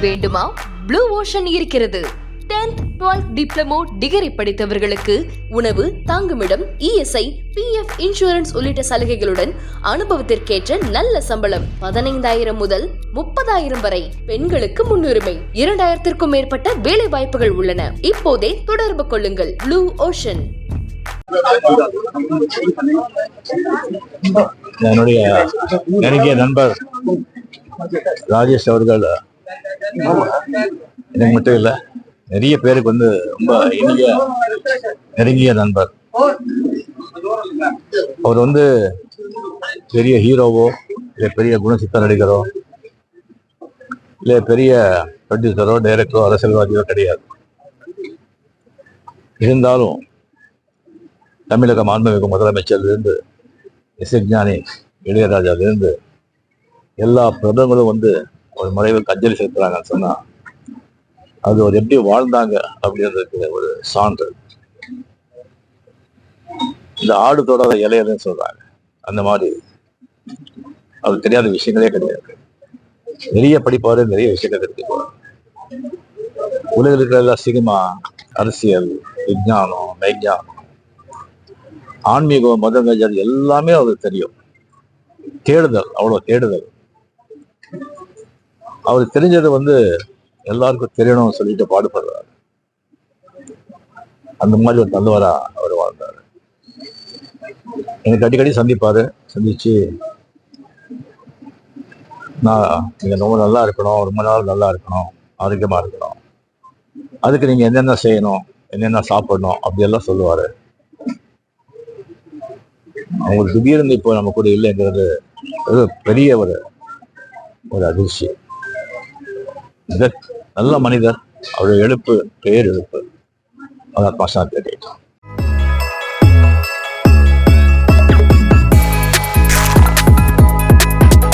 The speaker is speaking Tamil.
வேண்டுமா? ப்ளூ ஓஷன் இருக்கிறது. 10th 12th டிப்ளமோ டிகிரி படித்தவர்களுக்கு உணவு, தங்குமிடம், இஎஸ்ஐ, PF இன்சூரன்ஸ் உள்ளிட்ட சலுகைகளுடன் அனுபவத்திற்கேற்ற நல்ல சம்பளம் 15,000 முதல் 30,000 வரை. பெண்களுக்கு முன்னுரிமை. 2,000க்கும் மேற்பட்ட வேலை வாய்ப்புகள் உள்ளன. இப்போதே தொடர்பு கொள்ளுங்கள். Blue ocean. என்னுடைய நெருங்கிய நண்பர் ராஜேஷ் அவர்கள் எனக்கு மட்டும் இல்லை, நிறைய பேருக்கு ரொம்ப இனிய நெருங்கிய நண்பர். அவர் பெரிய ஹீரோவோ இல்லை பெரிய குணசித்த நடிகரோ இல்லை பெரிய ப்ரொடியூசரோ டைரக்டரோ அரசியல்வாதியோ கிடையாது. இருந்தாலும் தமிழக மாண்புமிகு முதலமைச்சர்லேருந்து இசைஞானி இளையராஜாவிலிருந்து எல்லா பிரபலங்களும் ஒரு மறைவுக்கு அஞ்சலி செலுத்துறாங்கன்னு சொன்னா அது ஒரு எப்படி வாழ்ந்தாங்க அப்படின்றதுக்கு ஒரு சான்று. இந்த ஆடு தொடாத இலையதுன்னு சொல்றாங்க, அந்த மாதிரி அது தெரியாத விஷயங்களே கிடையாது. நிறைய படிப்பாரு, நிறைய விஷயங்கள் தெரிஞ்சுக்குவார். உலகில் இருக்கிற எல்லா சினிமா, அரசியல், விஞ்ஞானம், மெய்ஞானம், ஆன்மீகம், மதங்கள் எல்லாமே அவருக்கு தெரியும். தேடுதல், அவ்வளவு தேடுதல். அவருக்கு தெரிஞ்சது எல்லாருக்கும் தெரியணும்னு சொல்லிட்டு பாடுபடுறாரு. அந்த மாதிரி ஒரு நல்லவரா அவர் வாழ்ந்தாரு. எனக்கு அடிக்கடி சந்திச்சு நீங்க ரொம்ப நல்லா இருக்கணும், ரொம்ப நாள் நல்லா இருக்கணும், ஆரோக்கியமா இருக்கணும், அதுக்கு நீங்க என்னென்ன செய்யணும், என்னென்ன சாப்பிடணும் அப்படியெல்லாம் சொல்லுவாரு. அவங்க திடீர்னு இப்போ நம்ம கூட இல்லைங்கிறது பெரிய ஒரு அதிர்ச்சி. நல்ல மனிதர். அவருடைய எழுப்பு பேர் எழுப்பு. அதான் பாஷா கேட்டோம்.